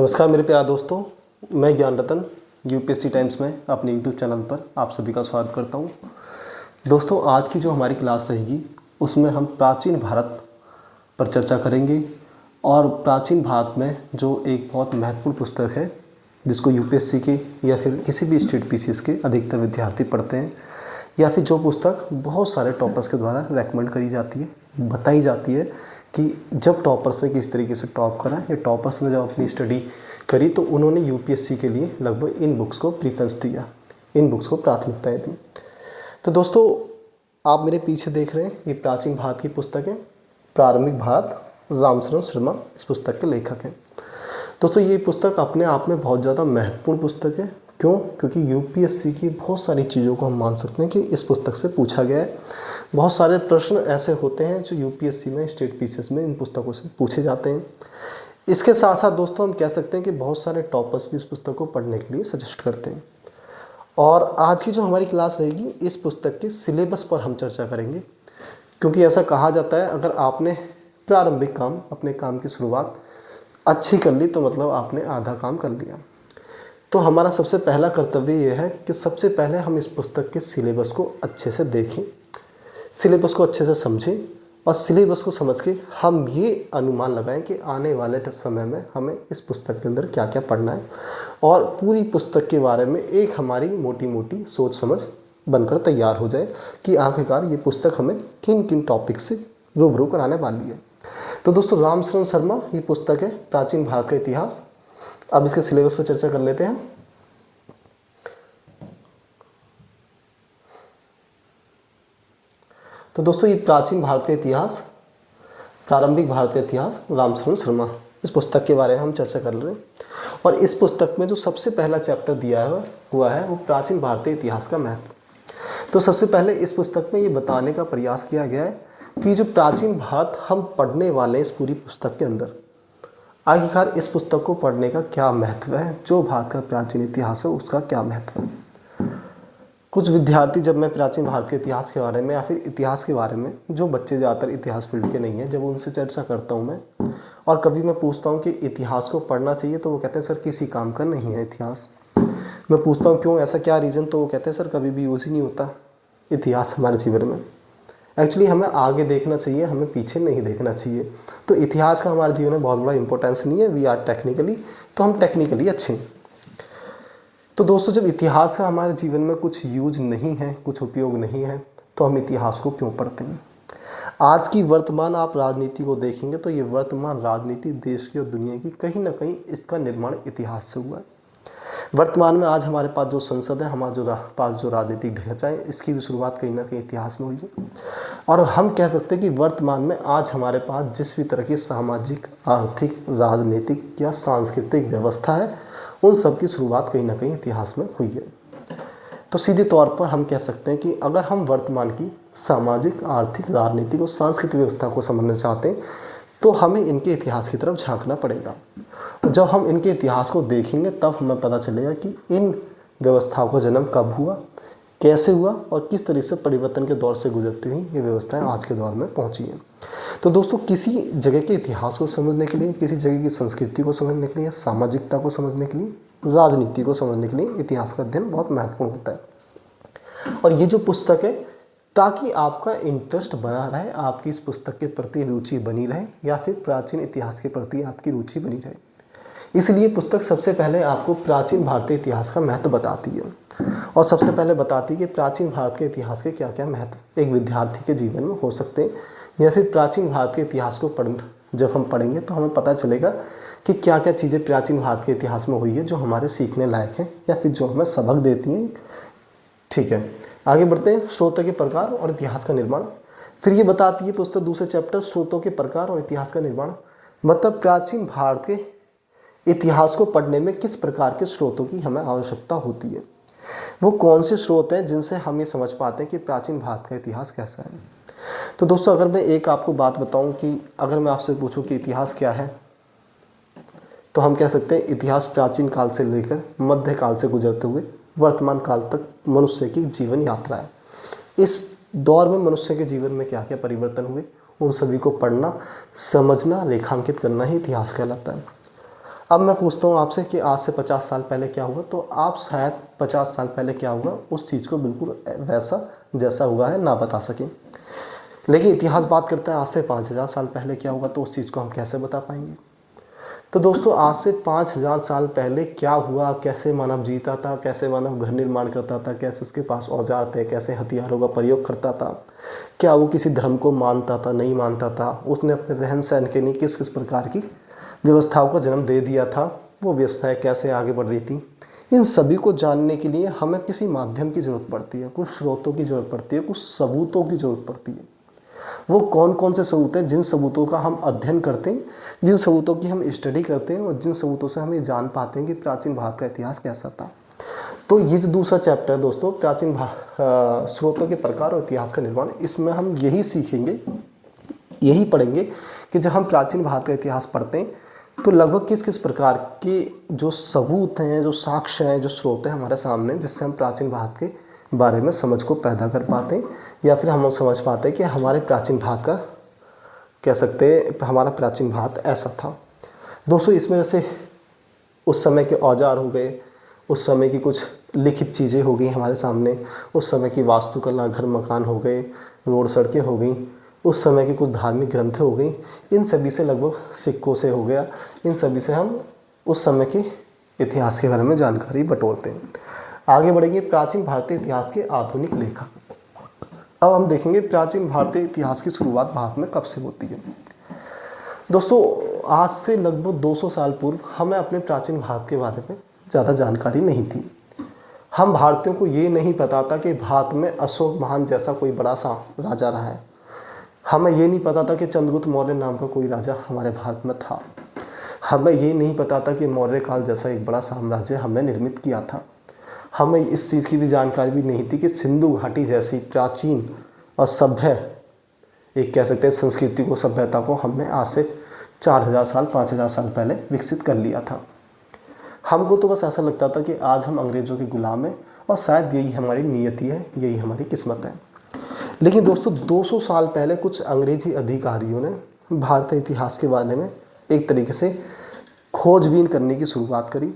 नमस्कार मेरे प्यारे दोस्तों, मैं ज्ञान रतन यूपीएससी टाइम्स में अपने यूट्यूब चैनल पर आप सभी का स्वागत करता हूं। दोस्तों, आज की जो हमारी क्लास रहेगी उसमें हम प्राचीन भारत पर चर्चा करेंगे और प्राचीन भारत में जो एक बहुत महत्वपूर्ण पुस्तक है जिसको यूपीएससी के या फिर किसी भी स्टेट पीसीएस के अधिकतर विद्यार्थी पढ़ते हैं, या फिर जो पुस्तक बहुत सारे टॉपर्स के द्वारा रेकमेंड करी जाती है, बताई जाती है कि जब टॉपर्स ने किस तरीके से टॉप करा या टॉपर्स ने जब अपनी स्टडी करी तो उन्होंने यूपीएससी के लिए लगभग इन बुक्स को प्रीफरेंस दिया, इन बुक्स को प्राथमिकताएं दी। तो दोस्तों, आप मेरे पीछे देख रहे हैं ये प्राचीन भारत की पुस्तक है। प्रारंभिक भारत, रामशरण शर्मा इस पुस्तक के लेखक हैं। दोस्तों, ये पुस्तक अपने आप में बहुत ज़्यादा महत्वपूर्ण पुस्तक है। क्यों? क्योंकि यूपीएससी की बहुत सारी चीज़ों को हम मान सकते हैं कि इस पुस्तक से पूछा गया है। बहुत सारे प्रश्न ऐसे होते हैं जो यूपीएससी में, स्टेट पीसीएस में इन पुस्तकों से पूछे जाते हैं। इसके साथ साथ दोस्तों हम कह सकते हैं कि बहुत सारे टॉपर्स भी इस पुस्तक को पढ़ने के लिए सजेस्ट करते हैं। और आज की जो हमारी क्लास रहेगी इस पुस्तक के सिलेबस पर हम चर्चा करेंगे, क्योंकि ऐसा कहा जाता है अगर आपने प्रारंभिक काम, अपने काम की शुरुआत अच्छी कर ली तो मतलब आपने आधा काम कर लिया। तो हमारा सबसे पहला कर्तव्य ये है कि सबसे पहले हम इस पुस्तक के सिलेबस को अच्छे से देखें, सिलेबस को अच्छे से समझें और सिलेबस को समझ के हम ये अनुमान लगाएं कि आने वाले समय में हमें इस पुस्तक के अंदर क्या क्या पढ़ना है और पूरी पुस्तक के बारे में एक हमारी मोटी मोटी सोच समझ बनकर तैयार हो जाए कि आखिरकार ये पुस्तक हमें किन किन टॉपिक से रूबरू कराने वाली है। तो दोस्तों, रामशरण शर्मा ये पुस्तक है, प्राचीन भारत का इतिहास। अब इसके सिलेबस पर चर्चा कर लेते हैं। तो दोस्तों, ये प्राचीन भारत का इतिहास, प्रारंभिक भारत का इतिहास, रामशरण शर्मा, इस पुस्तक के बारे में हम चर्चा कर रहे हैं। और इस पुस्तक में जो सबसे पहला चैप्टर दिया हुआ है वो प्राचीन भारतीय इतिहास का महत्व। तो सबसे पहले इस पुस्तक में ये बताने का प्रयास किया गया है कि जो प्राचीन भारत हम पढ़ने वाले हैं इस पूरी पुस्तक के अंदर, आखिरकार इस पुस्तक को पढ़ने का क्या महत्व है, जो भारत का प्राचीन इतिहास है उसका क्या महत्व है। कुछ विद्यार्थी, जब मैं प्राचीन भारत के इतिहास के बारे में या फिर इतिहास के बारे में, जो बच्चे ज़्यादातर इतिहास फील्ड के नहीं हैं, जब उनसे चर्चा करता हूँ मैं और कभी मैं पूछता हूँ कि इतिहास को पढ़ना चाहिए तो वो कहते हैं सर किसी काम का नहीं है इतिहास। मैं पूछता हूँ क्यों, ऐसा क्या रीज़न, तो वो कहते हैं सर कभी भी यूज़ ही नहीं होता इतिहास हमारे जीवन में। एक्चुअली हमें आगे देखना चाहिए, हमें पीछे नहीं देखना चाहिए। तो इतिहास का हमारे जीवन में बहुत बड़ा इंपॉर्टेंस नहीं है। वी आर टेक्निकली, तो हम टेक्निकली अच्छे हैं। तो दोस्तों, जब इतिहास का हमारे जीवन में कुछ यूज नहीं है, कुछ उपयोग नहीं है, तो हम इतिहास को क्यों पढ़ते हैं। आज की वर्तमान आप राजनीति को देखेंगे तो ये वर्तमान राजनीति देश की और दुनिया की कहीं ना कहीं इसका निर्माण इतिहास से हुआ है। वर्तमान में आज हमारे पास जो संसद है, हमारे पास जो राजनीतिक ढांचा है, इसकी भी शुरुआत कहीं ना कहीं इतिहास में हुई है। और हम कह सकते हैं कि वर्तमान में आज हमारे पास जिस भी तरह की सामाजिक, आर्थिक, राजनीतिक या सांस्कृतिक व्यवस्था है, उन सब की शुरुआत कहीं ना कहीं इतिहास में हुई है। तो सीधे तौर पर हम कह सकते हैं कि अगर हम वर्तमान की सामाजिक, आर्थिक, राजनीतिक और सांस्कृतिक व्यवस्था को समझना चाहते हैं तो हमें इनके इतिहास की तरफ झांकना पड़ेगा। जब हम इनके इतिहास को देखेंगे तब हमें पता चलेगा कि इन व्यवस्थाओं का जन्म कब हुआ, कैसे हुआ और किस तरह से परिवर्तन के दौर से गुजरती हुई ये व्यवस्थाएं आज के दौर में पहुंची हैं। तो दोस्तों, किसी जगह के इतिहास को समझने के लिए, किसी जगह की संस्कृति को समझने के लिए, सामाजिकता को समझने के लिए, राजनीति को समझने के लिए इतिहास का अध्ययन बहुत महत्वपूर्ण होता है। और ये जो पुस्तक है, ताकि आपका इंटरेस्ट बना रहे, आपकी इस पुस्तक के प्रति रुचि बनी रहे या फिर प्राचीन इतिहास के प्रति आपकी रुचि बनी रहे, इसलिए पुस्तक सबसे पहले आपको प्राचीन भारतीय इतिहास का महत्व बताती है। और सबसे पहले बताती है कि प्राचीन भारत के इतिहास के क्या क्या महत्व एक विद्यार्थी के जीवन में हो सकते हैं, या फिर प्राचीन भारत के इतिहास को जब हम पढ़ेंगे तो हमें पता चलेगा कि क्या क्या चीज़ें प्राचीन भारत के इतिहास में हुई है जो हमारे सीखने लायक हैं या फिर जो हमें सबक देती हैं। ठीक है, आगे बढ़ते हैं। स्रोतों के प्रकार और इतिहास का निर्माण। फिर ये बताती है पुस्तक दूसरे चैप्टर, स्रोतों के प्रकार और इतिहास का निर्माण, मतलब प्राचीन भारत के इतिहास को पढ़ने में किस प्रकार के स्रोतों की हमें आवश्यकता होती है। वो कौन से स्रोत हैं जिनसे हम ये समझ पाते हैं कि प्राचीन भारत का इतिहास कैसा है। तो दोस्तों, अगर मैं एक आपको बात बताऊं कि अगर मैं आपसे पूछूं कि इतिहास क्या है, तो हम कह सकते हैं इतिहास प्राचीन काल से लेकर मध्य काल से गुजरते हुए वर्तमान काल तक मनुष्य की जीवन यात्रा है। इस दौर में मनुष्य के जीवन में क्या क्या परिवर्तन हुए, उन सभी को पढ़ना, समझना, रेखांकित करना ही इतिहास कहलाता है। अब मैं पूछता हूँ आपसे कि आज से 50 साल पहले क्या हुआ, तो आप शायद 50 साल पहले क्या हुआ उस चीज़ को बिल्कुल वैसा जैसा हुआ है ना बता सकें। लेकिन इतिहास बात करता है आज से 5000 साल पहले क्या हुआ, तो उस चीज़ को हम कैसे बता पाएंगे। तो दोस्तों आज से 5000 साल पहले क्या हुआ, कैसे मानव जीता था, कैसे मानव घर निर्माण करता था, कैसे उसके पास औजार थे, कैसे हथियारों का प्रयोग करता था, क्या वो किसी धर्म को मानता था नहीं मानता था, उसने अपने रहन सहन के लिए किस किस प्रकार की व्यवस्थाओं को जन्म दे दिया था, वो व्यवस्थाएं कैसे आगे बढ़ रही थी, इन सभी को जानने के लिए हमें किसी माध्यम की ज़रूरत पड़ती है, कुछ स्रोतों की ज़रूरत पड़ती है, कुछ सबूतों की ज़रूरत पड़ती है। वो कौन कौन से सबूत हैं जिन सबूतों का हम अध्ययन करते हैं, जिन सबूतों की हम स्टडी करते हैं और जिन सबूतों से हम ये जान पाते हैं कि प्राचीन भारत का इतिहास कैसा था। तो ये जो दूसरा चैप्टर है दोस्तों, प्राचीन स्रोतों के प्रकार और इतिहास का निर्माण, इसमें हम यही सीखेंगे, यही पढ़ेंगे कि जब हम प्राचीन भारत का इतिहास पढ़ते हैं तो लगभग किस किस प्रकार के जो सबूत हैं, जो साक्ष्य हैं, जो स्रोत हैं हमारे सामने, जिससे हम प्राचीन भारत के बारे में समझ को पैदा कर पाते हैं, या फिर हम समझ पाते हैं कि हमारे प्राचीन भारत का, कह सकते हैं हमारा प्राचीन भारत ऐसा था। दोस्तों इसमें जैसे उस समय के औजार हो गए, उस समय की कुछ लिखित चीज़ें हो गई हमारे सामने, उस समय की वास्तुकला, घर मकान हो गए, रोड सड़कें हो गई, उस समय की कुछ धार्मिक ग्रंथ हो गई, इन सभी से, लगभग सिक्कों से हो गया, इन सभी से हम उस समय के इतिहास के बारे में जानकारी बटोरते हैं। आगे बढ़ेंगे प्राचीन भारतीय इतिहास के आधुनिक लेखक। अब हम देखेंगे प्राचीन भारतीय इतिहास की शुरुआत भारत में कब से होती है। दोस्तों आज से लगभग 200 साल पूर्व हमें अपने प्राचीन भारत के बारे में ज़्यादा जानकारी नहीं थी। हम भारतीयों को ये नहीं पता था कि भारत में अशोक महान जैसा कोई बड़ा सा राजा रहा है। हमें ये नहीं पता था कि चंद्रगुप्त मौर्य नाम का कोई राजा हमारे भारत में था। हमें ये नहीं पता था कि मौर्य काल जैसा एक बड़ा साम्राज्य हमने निर्मित किया था। हमें इस चीज़ की भी जानकारी भी नहीं थी कि सिंधु घाटी जैसी प्राचीन और सभ्य, एक कह सकते हैं संस्कृति को, सभ्यता को हमने आज से 4000 साल 5000 साल पहले विकसित कर लिया था। हमको तो बस ऐसा लगता था कि आज हम अंग्रेज़ों के गुलाम हैं और शायद यही हमारी नियति है, यही हमारी किस्मत है। लेकिन दोस्तों 200 साल पहले कुछ अंग्रेजी अधिकारियों ने भारतीय इतिहास के बारे में एक तरीके से खोजबीन करने की शुरुआत करी,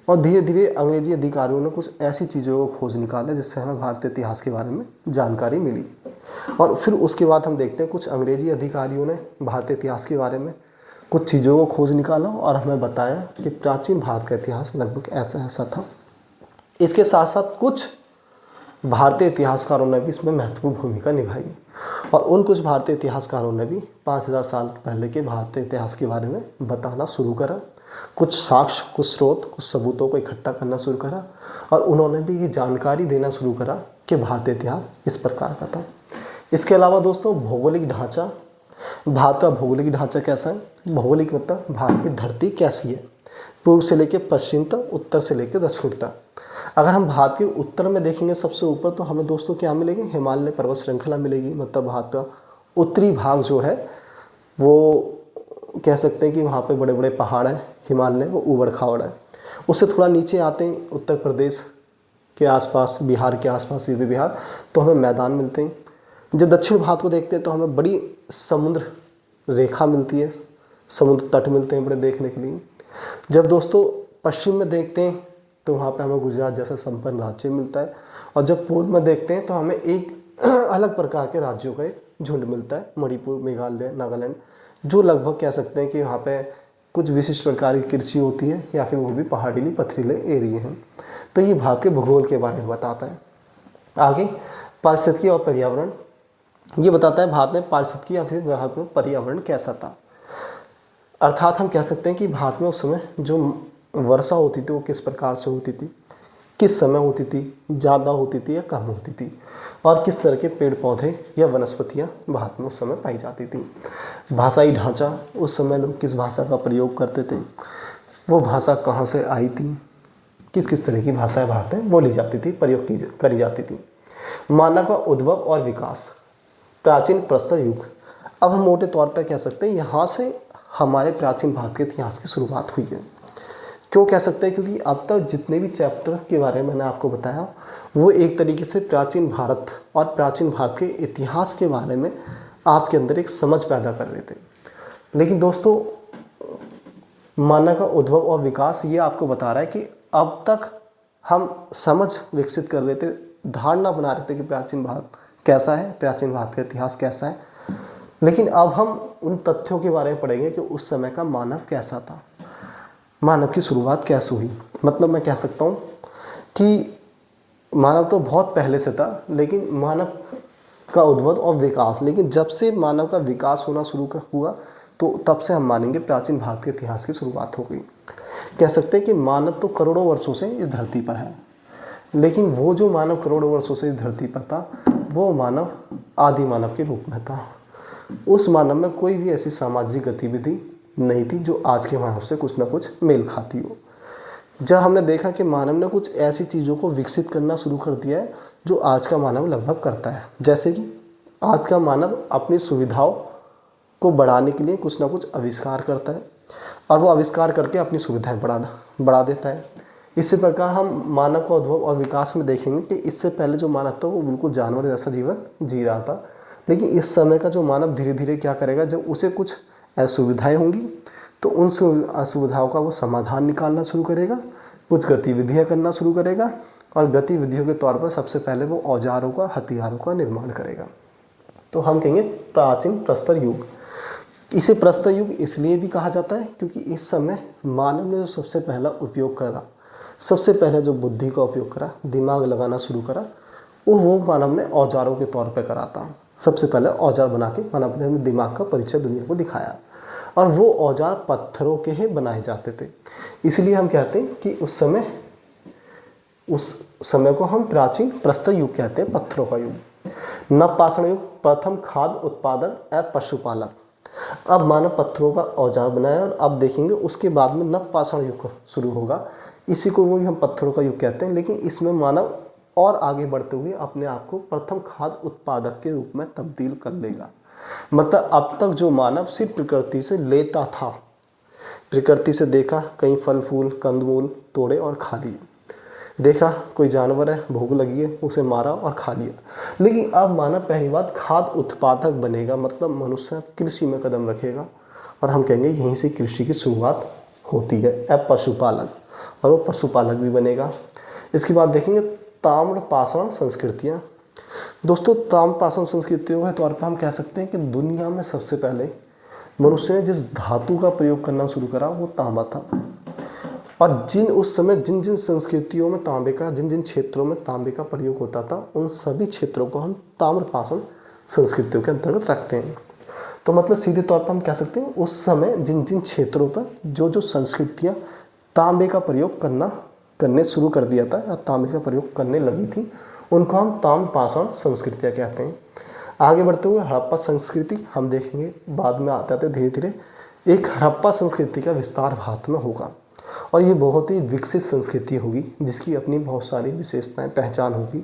और धीरे धीरे अंग्रेजी अधिकारियों ने कुछ ऐसी चीज़ों को खोज निकाला जिससे हमें भारतीय इतिहास के बारे में जानकारी मिली। और फिर उसके बाद हम देखते हैं कुछ अंग्रेजी अधिकारियों ने भारतीय इतिहास के बारे में कुछ चीज़ों को खोज निकाला और हमें बताया कि प्राचीन भारत का इतिहास लगभग ऐसा ऐसा था। इसके साथ साथ कुछ भारतीय इतिहासकारों ने भी इसमें महत्वपूर्ण भूमिका निभाई, और उन कुछ भारतीय इतिहासकारों ने भी 5000 साल पहले के भारतीय इतिहास के बारे में बताना शुरू करा। कुछ साक्ष्य, कुछ स्रोत, कुछ सबूतों को इकट्ठा करना शुरू करा, और उन्होंने भी ये जानकारी देना शुरू करा कि भारतीय इतिहास इस प्रकार का था। इसके अलावा दोस्तों भौगोलिक ढांचा, भारत का भौगोलिक ढांचा कैसा है। भौगोलिक मतलब भारत की धरती कैसी है, पूर्व से लेकर पश्चिम तक, उत्तर से लेकर दक्षिण तक। अगर हम भारत के उत्तर में देखेंगे सबसे ऊपर, तो हमें दोस्तों क्या मिलेगी, हिमालय पर्वत श्रृंखला मिलेगी। मतलब भारत का उत्तरी भाग जो है वो कह सकते हैं कि वहाँ पे बड़े बड़े पहाड़ हैं, हिमालय वो ऊबड़ खाबड़ है। उससे थोड़ा नीचे आते हैं उत्तर प्रदेश के आसपास, बिहार के आसपास, यूपी बिहार, तो हमें मैदान मिलते हैं। जब दक्षिण भारत को देखते हैं तो हमें बड़ी समुद्र रेखा मिलती है, समुद्र तट मिलते हैं बड़े देखने के लिए। जब दोस्तों पश्चिम में देखते हैं तो वहाँ पे हमें गुजरात जैसा संपन्न राज्य मिलता है, और जब पूर्व में देखते हैं तो हमें एक अलग प्रकार के राज्यों का एक झुंड मिलता है, मणिपुर, मेघालय, नागालैंड, जो लगभग कह सकते हैं कि वहाँ पे कुछ विशिष्ट प्रकार की कृषि होती है, या फिर वो भी पहाड़ीली पथरीले एरिए हैं। तो ये भारत के भूगोल के बारे में बताता है। आगे पारिस्थितिकी और पर्यावरण, ये बताता है भारत में पारिस्थितिकी या फिर भारत में पर्यावरण कैसा था। अर्थात हम कह सकते हैं कि भारत में उस समय जो वर्षा होती थी वो किस प्रकार से होती थी, किस समय होती थी, ज़्यादा होती थी या कम होती थी, और किस तरह के पेड़ पौधे या वनस्पतियाँ भारत में उस समय पाई जाती थी। भाषाई ढांचा, उस समय लोग किस भाषा का प्रयोग करते थे, वो भाषा कहाँ से आई थी, किस किस तरह की भाषाएं भारत में बोली जाती थी, प्रयोग करी जाती थी। मानव का उद्भव और विकास, प्राचीन प्रस्तर युग। अब हम मोटे तौर पर कह सकते हैं यहाँ से हमारे प्राचीन भारत के इतिहास की शुरुआत हुई है। क्यों कह सकते हैं, क्योंकि अब तक जितने भी चैप्टर के बारे में मैंने आपको बताया वो एक तरीके से प्राचीन भारत और प्राचीन भारत के इतिहास के बारे में आपके अंदर एक समझ पैदा कर रहे थे। लेकिन दोस्तों मानव का उद्भव और विकास ये आपको बता रहा है कि अब तक हम समझ विकसित कर रहे थे, धारणा बना रहे थे कि प्राचीन भारत कैसा है, प्राचीन भारत का इतिहास कैसा है, लेकिन अब हम उन तथ्यों के बारे में पढ़ेंगे कि उस समय का मानव कैसा था, मानव की शुरुआत कैसे हुई। मतलब मैं कह सकता हूँ कि मानव तो बहुत पहले से था, लेकिन मानव का उद्भव और विकास, लेकिन जब से मानव का विकास होना शुरू हुआ तो तब से हम मानेंगे प्राचीन भारत के इतिहास की शुरुआत हो गई। कह सकते हैं कि मानव तो करोड़ों वर्षों से इस धरती पर है, लेकिन वो जो मानव करोड़ों वर्षों से इस धरती पर था वो मानव आदि मानव के रूप में था। उस मानव में कोई भी ऐसी सामाजिक गतिविधि नहीं थी जो आज के मानव से कुछ ना कुछ मेल खाती हो। जब हमने देखा कि मानव ने कुछ ऐसी चीज़ों को विकसित करना शुरू कर दिया है जो आज का मानव लगभग करता है, जैसे कि आज का मानव अपनी सुविधाओं को बढ़ाने के लिए कुछ ना कुछ आविष्कार करता है और वो आविष्कार करके अपनी सुविधाएं बढ़ा देता है। इसी प्रकार हम मानव का उद्भव और विकास में देखेंगे कि इससे पहले जो मानव था वो बिल्कुल जानवर जैसा जीवन जी रहा था, लेकिन इस समय का जो मानव धीरे धीरे क्या करेगा, जब उसे कुछ असुविधाएं होंगी तो उन असुविधाओं का वो समाधान निकालना शुरू करेगा, कुछ गतिविधियां करना शुरू करेगा और गतिविधियों के तौर पर सबसे पहले वो औजारों का, हथियारों का निर्माण करेगा। तो हम कहेंगे प्राचीन प्रस्तर युग। इसे प्रस्तर युग इसलिए भी कहा जाता है क्योंकि इस समय मानव ने जो सबसे पहला उपयोग करा, सबसे पहले जो बुद्धि का उपयोग करा, दिमाग लगाना शुरू करा, वो मानव ने औजारों के तौर पर करा था। सबसे पहले औजार बना के मानव ने दिमाग का परिचय दुनिया को दिखाया और वो औजार पत्थरों के ही बनाए जाते थे। इसलिए हम कहते हैं कि उस समय को हम प्राचीन प्रस्तर युग कहते हैं, पत्थरों का युग। नवपाषाण युग, प्रथम खाद्य उत्पादक एवं पशुपालक। अब मानव पत्थरों का औजार बनाया और अब देखेंगे उसके बाद में नवपाषाण युग शुरू होगा। इसी को वही हम पत्थरों का युग कहते हैं, लेकिन इसमें मानव और आगे बढ़ते हुए अपने आप को प्रथम खाद्य उत्पादक के रूप में तब्दील कर लेगा। मतलब अब तक जो मानव सिर्फ प्रकृति से लेता था, प्रकृति से देखा कहीं फल फूल कंदमूल तोड़े और खा लिए, देखा कोई जानवर है भूख लगी है उसे मारा और खा लिया, लेकिन अब मानव पहली बात खाद्य उत्पादक बनेगा। मतलब मनुष्य कृषि में कदम रखेगा और हम कहेंगे यहीं से कृषि की शुरुआत होती है। अब पशुपालक, और वो पशुपालक भी बनेगा। इसके बाद देखेंगे ताम्रपाषाण संस्कृतियाँ। दोस्तों ताम्रपाषाण संस्कृतियों के तौर पर हम कह सकते हैं कि दुनिया में सबसे पहले मनुष्य ने जिस धातु का प्रयोग करना शुरू करा वो तांबा था। और उस समय जिन जिन संस्कृतियों में तांबे का, जिन जिन क्षेत्रों में तांबे का प्रयोग होता था, उन सभी क्षेत्रों को हम ताम्रपाषाण संस्कृतियों के अंतर्गत रखते हैं। तो मतलब सीधे तौर पर हम कह सकते हैं उस समय जिन जिन क्षेत्रों पर जो जो संस्कृतियाँ तांबे का प्रयोग करने शुरू कर दिया था या तांबे का प्रयोग करने लगी थी, उनको हम ताम्रपाषाण संस्कृतियाँ कहते हैं। आगे बढ़ते हुए हड़प्पा संस्कृति हम देखेंगे, बाद में आते आते धीरे धीरे एक हड़प्पा संस्कृति का विस्तार भारत में होगा और ये बहुत ही विकसित संस्कृति होगी जिसकी अपनी बहुत सारी विशेषताएं, पहचान होगी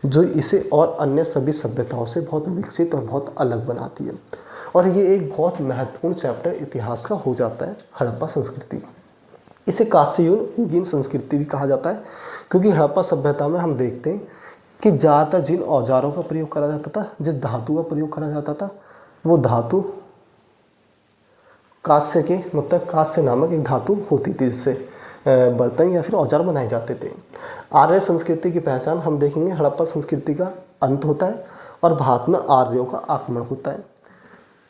जो इसे और अन्य सभी सभ्यताओं से बहुत विकसित और बहुत अलग बनाती है। और ये एक बहुत महत्वपूर्ण चैप्टर इतिहास का हो जाता है हड़प्पा संस्कृति। इसे कांस्ययुगीन संस्कृति भी कहा जाता है क्योंकि हड़प्पा सभ्यता में हम देखते हैं कि ज़्यादातर जिन औजारों का प्रयोग करा जाता था, जिस धातु का प्रयोग करा जाता था, वो धातु कांस्य के, मतलब कांस्य नामक एक धातु होती थी जिससे बर्तन या फिर औजार बनाए जाते थे। आर्य संस्कृति की पहचान हम देखेंगे, हड़प्पा संस्कृति का अंत होता है और भारत में आर्यों का आक्रमण होता है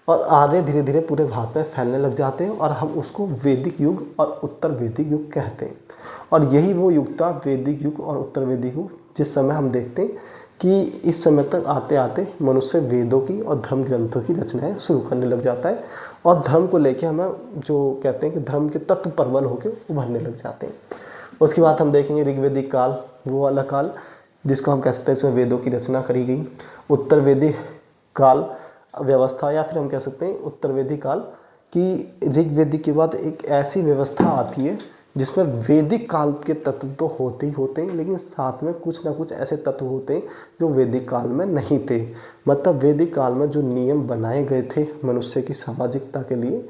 और आर्य धीरे धीरे पूरे भारत में फैलने लग जाते हैं और हम उसको वैदिक युग और उत्तर वैदिक युग कहते हैं। और यही वो युग था, वैदिक युग और उत्तर वैदिक युग, जिस समय हम देखते हैं कि इस समय तक आते आते मनुष्य वेदों की और धर्म ग्रंथों की रचनाएं शुरू करने लग जाता है और धर्म को लेके हमें जो कहते हैं कि धर्म के तत्व प्रबल होकर उभरने लग जाते हैं। उसके बाद हम देखेंगे ऋग्वेदिक काल, वो वाला काल जिसको हम कह सकते हैं इसमें वेदों की रचना करी गई। उत्तर वैदिक काल व्यवस्था, या फिर हम कह सकते हैं उत्तर वैदिक काल की ऋग्वेदिक के बाद एक ऐसी व्यवस्था आती है जिसमें वैदिक काल के तत्व तो होते ही होते हैं, लेकिन साथ में कुछ ना कुछ ऐसे तत्व होते हैं जो वैदिक काल में नहीं थे। मतलब वैदिक काल में जो नियम बनाए गए थे मनुष्य की सामाजिकता के लिए,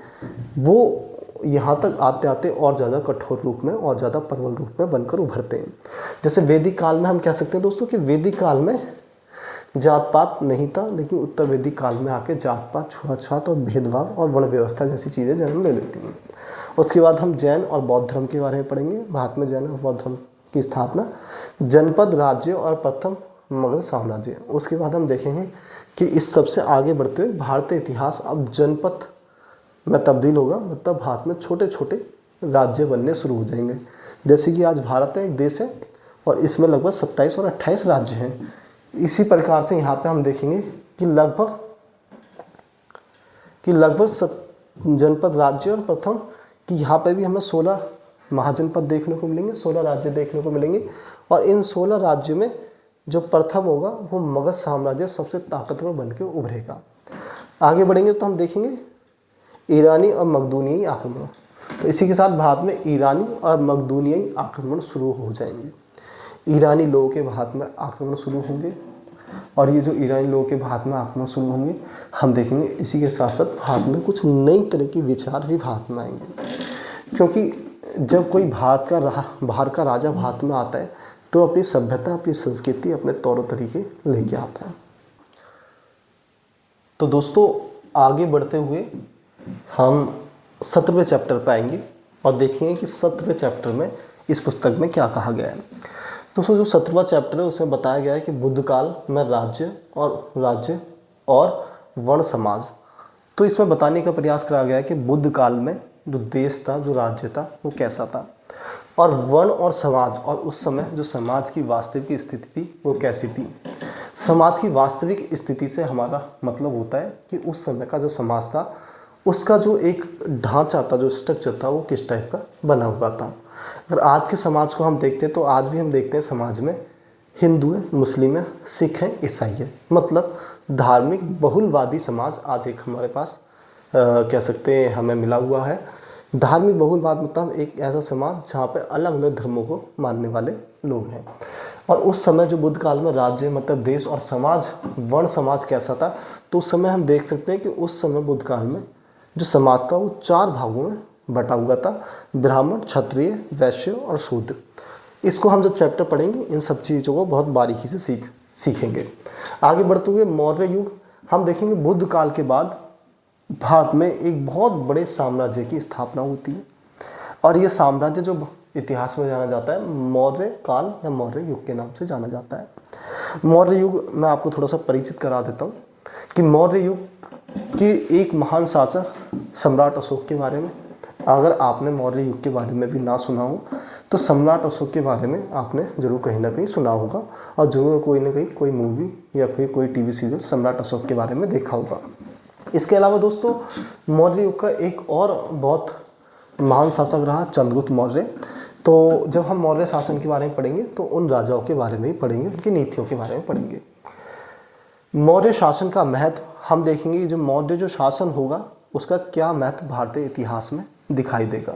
वो यहाँ तक आते आते और ज़्यादा कठोर रूप में और ज़्यादा प्रबल रूप में बनकर उभरते हैं। जैसे वैदिक काल में हम कह सकते हैं दोस्तों कि वैदिक काल में जात पात नहीं था, लेकिन उत्तर वैदिक काल में आके जात पात, छुआछूत और भेदभाव और वर्ण व्यवस्था जैसी चीज़ें जन्म ले लेती हैं। उसके बाद हम जैन और बौद्ध धर्म के बारे में पढ़ेंगे। भारत में जैन और बौद्ध धर्म की स्थापना, जनपद राज्य और प्रथम मगध साम्राज्य। उसके बाद हम देखेंगे कि इस सबसे आगे बढ़ते हुए भारतीय इतिहास अब जनपद में तब्दील होगा, मतलब भारत में छोटे छोटे राज्य बनने शुरू हो जाएंगे। जैसे कि आज भारत है, एक देश है, और इसमें लगभग 27 और 28 राज्य हैं। इसी प्रकार से यहाँ पे हम देखेंगे कि लगभग जनपद राज्य और प्रथम कि यहाँ पे भी हमें 16 महाजनपद देखने को मिलेंगे, 16 राज्य देखने को मिलेंगे। और इन 16 राज्यों में जो प्रथम होगा वो मगध साम्राज्य सबसे ताकतवर बन के उभरेगा। आगे बढ़ेंगे तो हम देखेंगे ईरानी और मकदूनियाई आक्रमण। तो इसी के साथ भारत में ईरानी और मकदूनियाई आक्रमण शुरू हो जाएंगे। ईरानी लोगों के भारत में आक्रमण शुरू होंगे, और ये जो ईरानी लोगों के भारत में आक्रमण शुरू होंगे हम देखेंगे। इसी के साथ साथ भारत में कुछ नई तरह की विचार भी भारत में आएंगे, क्योंकि जब कोई बाहर का राजा भारत में आता है तो अपनी सभ्यता, अपनी संस्कृति, अपने तौर तरीके लेके आता है। तो दोस्तों आगे बढ़ते हुए हम 17वें चैप्टर पर आएंगे और देखेंगे कि 17वें चैप्टर में इस पुस्तक में क्या कहा गया है। दोस्तों जो 17वां चैप्टर है उसमें बताया गया है कि बुद्ध काल में राज्य और वर्ण समाज। तो इसमें बताने का प्रयास करा गया है कि बुद्ध काल में जो देश था, जो राज्य था, वो कैसा था, और वर्ण और समाज, और उस समय जो समाज की वास्तविक स्थिति थी वो कैसी थी। समाज की वास्तविक स्थिति से हमारा मतलब होता है कि उस समय का जो समाज था उसका जो एक ढांचा था, जो स्ट्रक्चर था, वो किस टाइप का बना हुआ था। अगर आज के समाज को हम देखते हैं तो आज भी हम देखते हैं समाज में हिंदू है, मुस्लिम है, सिख है, ईसाई है, मतलब धार्मिक बहुलवादी समाज आज एक हमारे पास कह सकते हैं हमें मिला हुआ है। धार्मिक बहुलवाद मतलब एक ऐसा समाज जहाँ पे अलग अलग धर्मों को मानने वाले लोग हैं। और उस समय जो बुद्ध काल में राज्य मतलब देश और समाज, वर्ण समाज कैसा था, तो उस समय हम देख सकते हैं कि उस समय बुद्ध काल में जो समाज था वो 4 भागों में बटा हुआ था, ब्राह्मण, क्षत्रिय, वैश्य और शूद्र। इसको हम जब चैप्टर पढ़ेंगे इन सब चीज़ों को बहुत बारीकी से सीखेंगे। आगे बढ़ते हुए मौर्य युग हम देखेंगे। बुद्ध काल के बाद भारत में एक बहुत बड़े साम्राज्य की स्थापना होती है, और ये साम्राज्य जो इतिहास में जाना जाता है मौर्य काल या मौर्य युग के नाम से जाना जाता है। मौर्य युग मैं आपको थोड़ा सा परिचित करा देता हूँ कि मौर्य युग के एक महान शासक सम्राट अशोक के बारे में, अगर आपने मौर्य युग के बारे में भी ना सुना हो तो सम्राट अशोक के बारे में आपने जरूर कहीं ना कहीं सुना होगा, और जरूर कोई ना कहीं कोई मूवी या फिर कोई टीवी सीरियल सम्राट अशोक के बारे में देखा होगा। इसके अलावा दोस्तों मौर्य युग का एक और बहुत महान शासक रहा चंद्रगुप्त मौर्य। तो जब हम मौर्य शासन के बारे में पढ़ेंगे तो उन राजाओं के बारे में ही पढ़ेंगे, उनकी नीतियों के बारे में पढ़ेंगे। मौर्य शासन का महत्व हम देखेंगे। जो मौर्य जो शासन होगा उसका क्या महत्व भारतीय इतिहास में दिखाई देगा,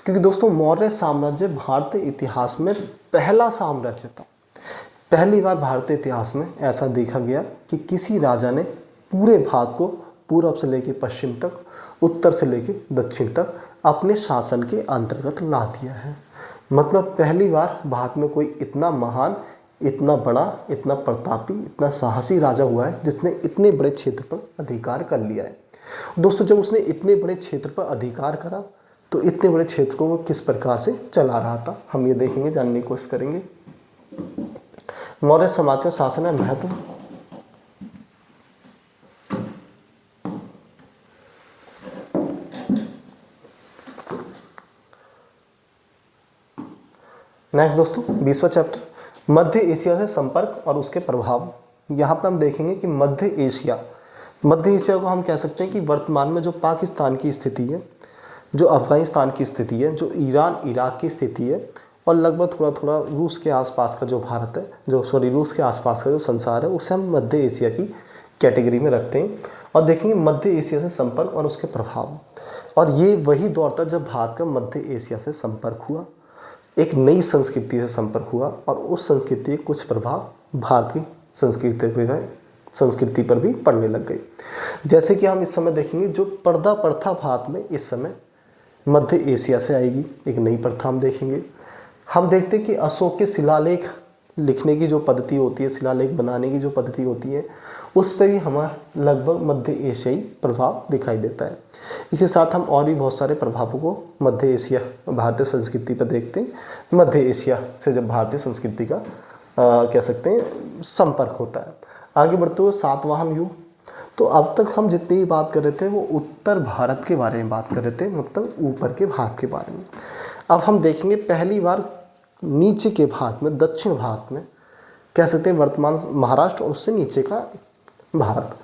क्योंकि दोस्तों मौर्य साम्राज्य भारतीय इतिहास में पहला साम्राज्य था। पहली बार भारतीय इतिहास में ऐसा देखा गया कि किसी राजा ने पूरे भारत को पूर्व से लेकर पश्चिम तक, उत्तर से लेकर दक्षिण तक अपने शासन के अंतर्गत ला दिया है। मतलब पहली बार भारत में कोई इतना महान, इतना बड़ा, इतना प्रतापी, इतना साहसी राजा हुआ है जिसने इतने बड़े क्षेत्र पर अधिकार कर लिया है। दोस्तों जब उसने इतने बड़े क्षेत्र पर अधिकार करा तो इतने बड़े क्षेत्र को वो किस प्रकार से चला रहा था, हम ये देखेंगे, जानने की कोशिश करेंगे। मौर्य समाज का शासन है महत्व। नेक्स्ट दोस्तों 20वां चैप्टर, मध्य एशिया से संपर्क और उसके प्रभाव। यहाँ पे हम देखेंगे कि मध्य एशिया को हम कह सकते हैं कि वर्तमान में जो पाकिस्तान की स्थिति है, जो अफगानिस्तान की स्थिति है, जो ईरान इराक की स्थिति है, और लगभग थोड़ा थोड़ा रूस के आसपास का जो भारत है, रूस के आसपास का जो संसार है, उसे हम मध्य एशिया की कैटेगरी में रखते हैं। और देखेंगे मध्य एशिया से संपर्क और उसके प्रभाव। और ये वही दौर था जब भारत का मध्य एशिया से संपर्क हुआ, एक नई संस्कृति से संपर्क हुआ, और उस संस्कृति के कुछ प्रभाव भारत की संस्कृति पर भी पड़ने लग गए। जैसे कि हम इस समय देखेंगे जो पर्दा प्रथा भारत में इस समय मध्य एशिया से आएगी, एक नई प्रथा हम देखेंगे। हम देखते हैं कि अशोक के शिलालेख लिखने की जो पद्धति होती है, शिलालेख बनाने की जो पद्धति होती है, उस पर भी हमारा लगभग मध्य एशियाई प्रभाव दिखाई देता है। इसके साथ हम और भी बहुत सारे प्रभावों को मध्य एशिया भारतीय संस्कृति पर देखते हैं। मध्य एशिया से जब भारतीय संस्कृति का कह सकते हैं संपर्क होता है। आगे बढ़ते हुए सातवाहन युग, तो अब तक हम जितनी भी बात कर रहे थे वो उत्तर भारत के बारे में बात कर रहे थे, मतलब ऊपर के भारत के बारे में। अब हम देखेंगे पहली बार नीचे के भारत में, दक्षिण भारत में, कह सकते हैं वर्तमान महाराष्ट्र और उससे नीचे का भारत।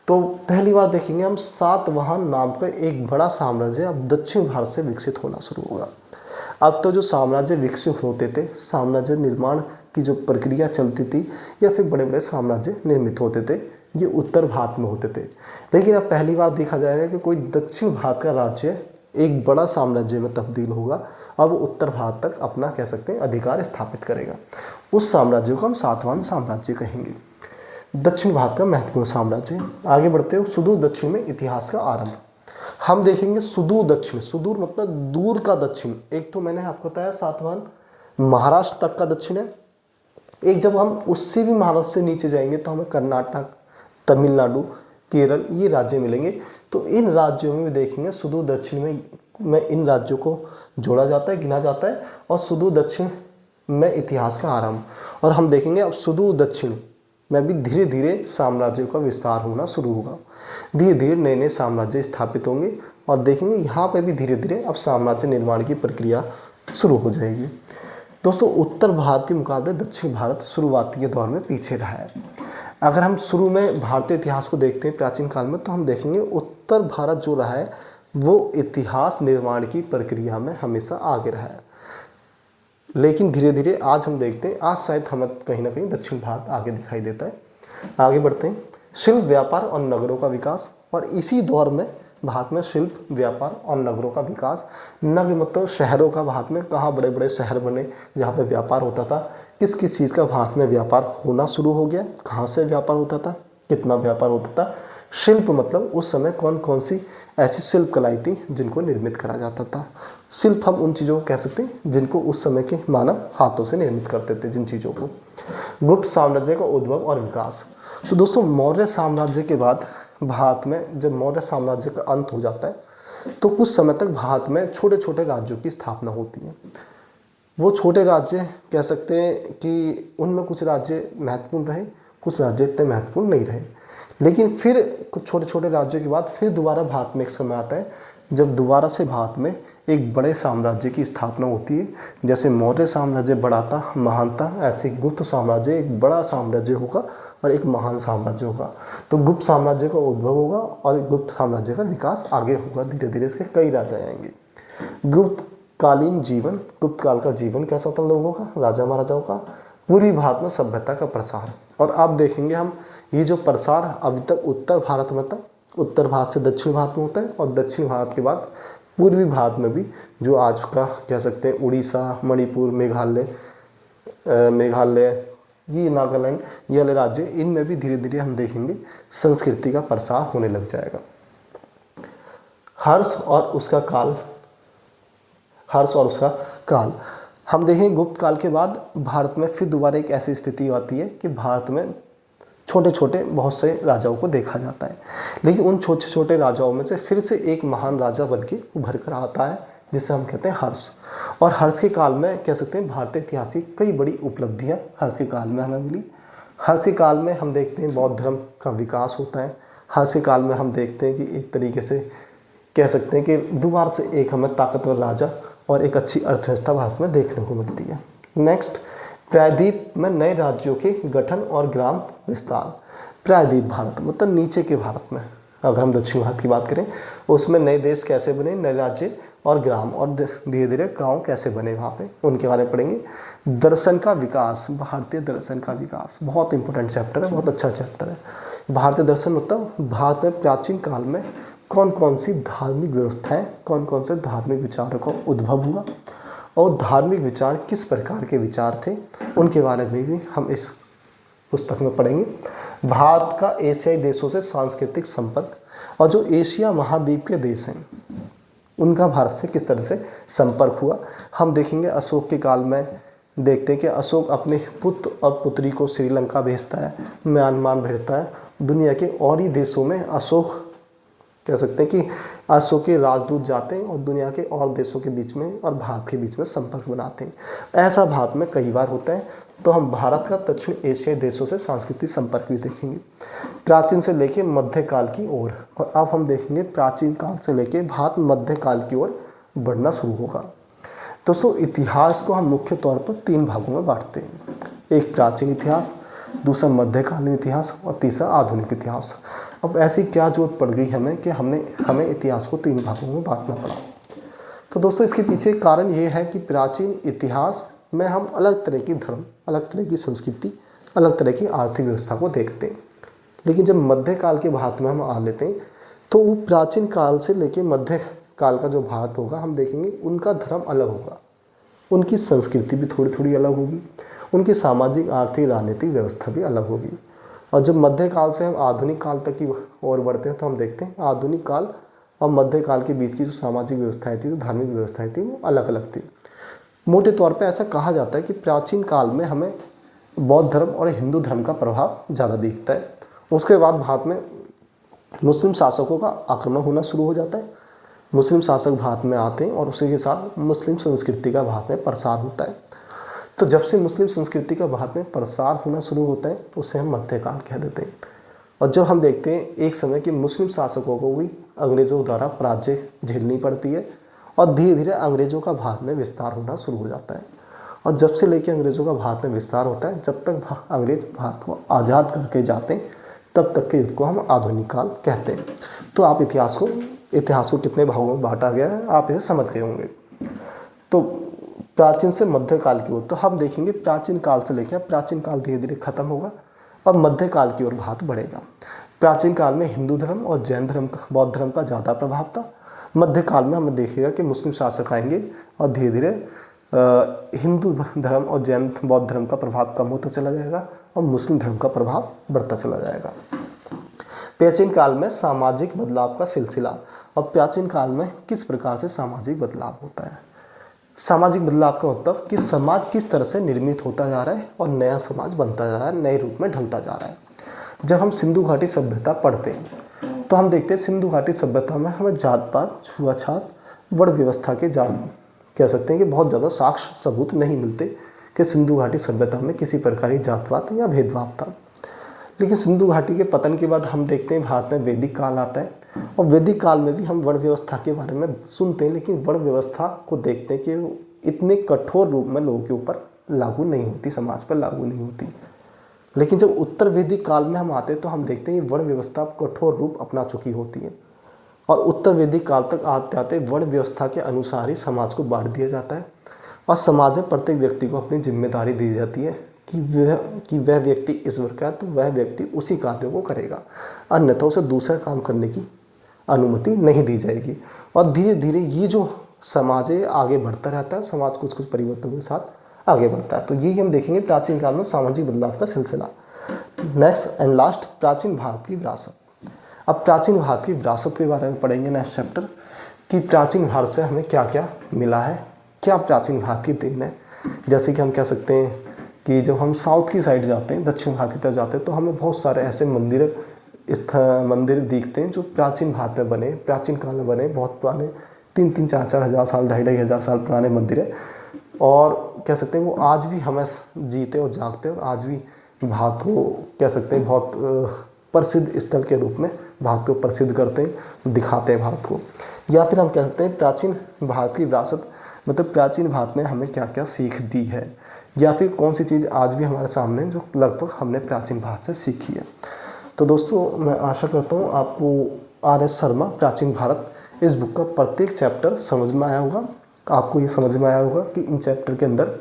तो पहली बार देखेंगे हम सातवाहन नाम का एक बड़ा साम्राज्य अब दक्षिण भारत से विकसित होना शुरू होगा। अब तो जो साम्राज्य विकसित होते थे, साम्राज्य निर्माण की जो प्रक्रिया चलती थी या फिर बड़े बड़े साम्राज्य निर्मित होते थे, ये उत्तर भारत में होते थे। लेकिन अब पहली बार देखा जाएगा कि कोई दक्षिण भारत का राज्य एक बड़ा साम्राज्य में तब्दील होगा। अब उत्तर भारत तक अपना कह सकते हैं अधिकार स्थापित करेगा। उस साम्राज्य को हम सातवाहन साम्राज्य कहेंगे। दक्षिण भारत का महत्वपूर्ण साम्राज्य। आगे बढ़ते हुए सुदूर दक्षिण में इतिहास का आरंभ। हम देखेंगे सुदूर दक्षिण, सुदूर मतलब दूर का दक्षिण। एक तो मैंने आपको बताया सातवाहन महाराष्ट्र तक का दक्षिण है, एक जब हम उससे भी महाराष्ट्र से नीचे जाएंगे तो हमें कर्नाटक, तमिलनाडु, केरल ये राज्य मिलेंगे। तो इन राज्यों में भी देखेंगे सुदूर दक्षिण में इन राज्यों को जोड़ा जाता है, गिना जाता है। और सुदूर दक्षिण में इतिहास का आरंभ। और हम देखेंगे अब सुदूर दक्षिण में भी धीरे धीरे साम्राज्यों का विस्तार होना शुरू होगा। धीरे धीरे नए नए साम्राज्य स्थापित होंगे और देखेंगे यहाँ पे भी धीरे धीरे अब साम्राज्य निर्माण की प्रक्रिया शुरू हो जाएगी। दोस्तों, उत्तर भारत के मुकाबले दक्षिण भारत शुरुआती के दौर में पीछे रहा है। अगर हम शुरू में भारतीय इतिहास को देखते हैं प्राचीन काल में, तो हम देखेंगे उत्तर भारत जो रहा है वो इतिहास निर्माण की प्रक्रिया में हमेशा आगे रहा है। लेकिन धीरे धीरे आज हम देखते हैं, आज शायद हमें कहीं ना कहीं दक्षिण भारत आगे दिखाई देता है। आगे बढ़ते हैं, शिल्प, व्यापार और नगरों का विकास। और इसी दौर में भारत में शिल्प, व्यापार और नगरों का विकास। नगर मतलब शहरों का। भारत में कहाँ बड़े बड़े शहर बने जहाँ पे व्यापार होता था, किस किस चीज़ का भारत में व्यापार होना शुरू हो गया, कहाँ से व्यापार होता था, कितना व्यापार होता था। शिल्प मतलब उस समय कौन कौन सी ऐसी शिल्प कलाएँ थी जिनको निर्मित करा जाता था। शिल्प हम उन चीज़ों को कह सकते हैं जिनको उस समय के मानव हाथों से निर्मित करते थे, जिन चीज़ों को। गुप्त साम्राज्य का उद्भव और विकास। तो दोस्तों, मौर्य साम्राज्य के बाद भारत में जब मौर्य साम्राज्य का अंत हो जाता है तो कुछ समय तक भारत में छोटे छोटे राज्यों की स्थापना होती है। वो छोटे राज्य कह सकते हैं कि उनमें कुछ राज्य महत्वपूर्ण रहे, कुछ राज्य इतने महत्वपूर्ण नहीं रहे। लेकिन फिर कुछ छोटे छोटे राज्यों के बाद फिर दोबारा भारत में एक समय आता है जब दोबारा से भारत में एक बड़े साम्राज्य की स्थापना होती है। जैसे मौर्य साम्राज्य बड़ा था, महान था, ऐसे गुप्त साम्राज्य एक बड़ा साम्राज्य होगा और एक महान साम्राज्य होगा। तो गुप्त साम्राज्य का उद्भव होगा और गुप्त साम्राज्य का विकास आगे होगा। धीरे धीरे इसके कई राजा आएंगे। गुप्त कालीन जीवन, गुप्त काल का जीवन कैसा था लोगों का, राजा महाराजाओं का। पूर्वी भारत में सभ्यता का प्रसार। और आप देखेंगे हम ये जो प्रसार अभी तक उत्तर भारत में था, उत्तर भारत से दक्षिण भारत में होता है और दक्षिण भारत के बाद पूर्वी भारत में भी जो आज का कह सकते हैं उड़ीसा, मणिपुर, मेघालय, ये नागालैंड, ये वाले राज्य, इनमें भी धीरे धीरे हम देखेंगे संस्कृति का प्रसार होने लग जाएगा। हर्ष और उसका काल। हम देखें गुप्त काल के बाद भारत में फिर दोबारा एक ऐसी स्थिति आती है कि भारत में छोटे छोटे बहुत से राजाओं को देखा जाता है। लेकिन उन छोटे छोटे राजाओं में से फिर से एक महान राजा बन के उभर कर आता है जिसे हम कहते हैं हर्ष। और हर्ष के काल में कह सकते हैं भारतीय इतिहास की कई बड़ी उपलब्धियां हर्ष के काल में हमें मिली। हर्ष के काल में हम देखते हैं बौद्ध धर्म का विकास होता है। हर्ष के काल में हम देखते हैं कि एक तरीके से कह सकते हैं कि दोबारा से एक हमें ताकतवर राजा और एक अच्छी अर्थव्यवस्था भारत में देखने को मिलती है। नेक्स्ट, प्रायद्वीप में नए राज्यों के गठन और ग्राम विस्तार। प्रायद्वीप भारत मतलब नीचे के भारत में अगर हम दक्षिण भारत की बात करें, उसमें नए देश कैसे बने, नए राज्य और ग्राम और धीरे धीरे गांव कैसे बने वहाँ पे, उनके बारे में पढ़ेंगे। दर्शन का विकास, भारतीय दर्शन का विकास बहुत इंपॉर्टेंट चैप्टर है, बहुत अच्छा चैप्टर है। भारतीय दर्शन मतलब भारत में प्राचीन काल में कौन कौन सी धार्मिक व्यवस्थाएं, कौन कौन से धार्मिक विचारों का उद्भव हुआ और धार्मिक विचार किस प्रकार के विचार थे, उनके बारे में भी हम इस पुस्तक में पढ़ेंगे। भारत का एशियाई देशों से सांस्कृतिक संपर्क और जो एशिया महाद्वीप के देश हैं उनका भारत से किस तरह से संपर्क हुआ, हम देखेंगे। अशोक के काल में देखते हैं कि अशोक अपने पुत्र और पुत्री को श्रीलंका भेजता है, म्यांमार भेजता है, दुनिया के और ही देशों में अशोक कह सकते हैं कि अशोक के राजदूत जाते हैं और दुनिया के और देशों के बीच में और भारत के बीच में संपर्क बनाते हैं। ऐसा भारत में कई बार होता है। तो हम भारत का दक्षिण एशियाई देशों से सांस्कृतिक संपर्क भी देखेंगे, प्राचीन से लेकर मध्यकाल की ओर। और अब हम देखेंगे प्राचीन काल से लेकर भारत मध्यकाल की ओर बढ़ना शुरू होगा। दोस्तों, इतिहास को हम मुख्य तौर पर 3 भागों में बांटते हैं, एक प्राचीन इतिहास, दूसरा मध्यकालीन इतिहास और तीसरा आधुनिक इतिहास। अब ऐसी क्या जरूरत पड़ गई हमें कि हमें इतिहास को 3 भागों में बांटना पड़ा? तो दोस्तों, इसके पीछे कारण ये है कि प्राचीन इतिहास में हम अलग तरह की धर्म, अलग तरह की संस्कृति, अलग तरह की आर्थिक व्यवस्था को देखते हैं। लेकिन जब मध्यकाल के भारत में हम आ लेते हैं तो वो प्राचीन काल से लेकर मध्यकाल का जो भारत होगा, हम देखेंगे उनका धर्म अलग होगा, उनकी संस्कृति भी थोड़ी थोड़ी अलग होगी, उनकी सामाजिक, आर्थिक, राजनीतिक व्यवस्था भी अलग होगी। और जब मध्यकाल से हम आधुनिक काल तक की ओर बढ़ते हैं तो हम देखते हैं आधुनिक काल और मध्यकाल के बीच की जो सामाजिक व्यवस्थाएं थी, जो धार्मिक व्यवस्थाएं थी, वो अलग अलग थी। मोटे तौर पे ऐसा कहा जाता है कि प्राचीन काल में हमें बौद्ध धर्म और हिंदू धर्म का प्रभाव ज़्यादा दिखता है। उसके बाद भारत में मुस्लिम शासकों का आक्रमण होना शुरू हो जाता है। मुस्लिम शासक भारत में आते हैं और उसी के साथ मुस्लिम संस्कृति का भारत में प्रसार होता है। तो जब से मुस्लिम संस्कृति का भारत में प्रसार होना शुरू होता है तो उसे हम मध्यकाल कह देते हैं। और जब हम देखते हैं एक समय कि मुस्लिम शासकों को भी अंग्रेज़ों द्वारा पराजय झेलनी पड़ती है और धीरे धीरे अंग्रेज़ों का भारत में विस्तार होना शुरू हो जाता है। और जब से लेकर अंग्रेज़ों का भारत में विस्तार होता है, जब तक अंग्रेज भारत को आज़ाद करके जाते हैं, तब तक के युग को हम आधुनिक काल कहते हैं। तो आप इतिहास को कितने भागों में बांटा गया है आप इसे समझ गए होंगे। तो प्राचीन से मध्यकाल की ओर तो हम देखेंगे प्राचीन काल से लेकर प्राचीन काल धीरे धीरे खत्म होगा और मध्यकाल की ओर भारत बढ़ेगा। प्राचीन काल में हिंदू धर्म और जैन धर्म का, बौद्ध धर्म का ज़्यादा प्रभाव था। मध्यकाल में हमें देखिएगा कि मुस्लिम शासक आएंगे और धीरे धीरे हिंदू धर्म और जैन बौद्ध धर्म का प्रभाव कम होता चला जाएगा और मुस्लिम धर्म का प्रभाव बढ़ता चला जाएगा। प्राचीन काल में सामाजिक बदलाव का सिलसिला। और प्राचीन काल में किस प्रकार से सामाजिक बदलाव होता है? सामाजिक बदलाव का मतलब कि समाज किस तरह से निर्मित होता जा रहा है और नया समाज बनता जा रहा है, नए रूप में ढलता जा रहा है। जब हम सिंधु घाटी सभ्यता पढ़ते हैं तो हम देखते हैं सिंधु घाटी सभ्यता में हमें जात पात, छुआछात, वर्ण व्यवस्था के कह सकते हैं कि बहुत ज़्यादा साक्ष्य सबूत नहीं मिलते कि सिंधु घाटी सभ्यता में किसी प्रकार की जातवाद या भेदभाव था। लेकिन सिंधु घाटी के पतन के बाद हम देखते हैं भारत में वैदिक काल आता है और वैदिक काल में भी हम वर्ण व्यवस्था के बारे में सुनते हैं, लेकिन वर्ण व्यवस्था को देखते हैं कि वो इतने कठोर रूप में लोगों के ऊपर लागू नहीं होती, समाज पर लागू नहीं होती। लेकिन जब उत्तर वैदिक काल में हम आते हैं तो हम देखते हैं वर्ण व्यवस्था कठोर रूप अपना चुकी होती है और उत्तर वैदिक काल तक आते आते वर्ण व्यवस्था के अनुसार ही समाज को बांट दिया जाता है और समाज में प्रत्येक व्यक्ति को अपनी जिम्मेदारी दी जाती है कि वह व्यक्ति इस वर्ग का है तो वह व्यक्ति उसी कार्य को करेगा, अन्यथा उसे दूसरा काम करने की अनुमति नहीं दी जाएगी। और धीरे धीरे ये जो समाज है आगे बढ़ता रहता है, समाज कुछ कुछ परिवर्तन के साथ आगे बढ़ता है। तो यही हम देखेंगे प्राचीन काल में सामाजिक बदलाव का सिलसिला। नेक्स्ट एंड लास्ट, प्राचीन भारत की विरासत। अब प्राचीन भारत की विरासत के बारे में पढ़ेंगे नेक्स्ट चैप्टर कि प्राचीन भारत से हमें क्या क्या मिला है, क्या प्राचीन भारत की देन है। जैसे कि हम कह सकते हैं कि जब हम साउथ की साइड जाते हैं, दक्षिण भारत की तरफ जाते हैं, तो हमें बहुत सारे ऐसे मंदिर दिखते हैं जो प्राचीन भारत में बने, प्राचीन काल में बने, बहुत पुराने 3-3, 4-4 हज़ार साल, 2,500 हज़ार साल पुराने मंदिर है। और कह सकते हैं वो आज भी हमें जीते और जागते और आज भी भारत को कह सकते हैं बहुत प्रसिद्ध स्थल के रूप में भारत को प्रसिद्ध करते हैं, दिखाते हैं भारत को। या फिर हम कह सकते हैं प्राचीन भारत की विरासत, मतलब प्राचीन भारत ने हमें क्या क्या सीख दी है या फिर कौन सी चीज़ आज भी हमारे सामने जो लगभग हमने प्राचीन भारत से सीखी है। तो दोस्तों, मैं आशा करता हूँ आपको आर.एस. शर्मा प्राचीन भारत इस बुक का प्रत्येक चैप्टर समझ में आया होगा। आपको ये समझ में आया होगा कि इन चैप्टर के अंदर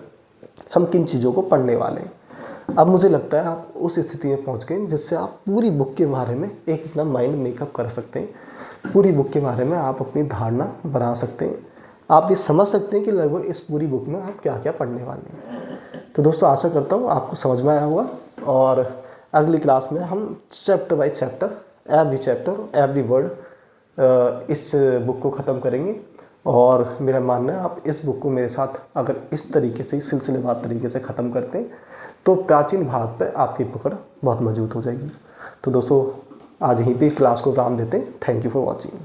हम किन चीज़ों को पढ़ने वाले हैं। अब मुझे लगता है आप उस स्थिति में पहुंच गए जिससे आप पूरी बुक के बारे में एक अपना माइंड मेकअप कर सकते हैं। पूरी बुक के बारे में आप अपनी धारणा बना सकते हैं। आप ये समझ सकते हैं कि लगभग इस पूरी बुक में आप क्या क्या पढ़ने वाले हैं। तो दोस्तों, आशा करता हूँ आपको समझ में आया होगा और अगली क्लास में हम chapter by chapter, every chapter, every word इस बुक को ख़त्म करेंगे और मेरा मानना है आप इस बुक को मेरे साथ अगर इस तरीके से सिलसिलेवार तरीके से ख़त्म करते हैं तो प्राचीन भारत पर आपकी पकड़ बहुत मजबूत हो जाएगी। तो दोस्तों आज यहीं पे क्लास को विराम देते हैं। Thank you for watching.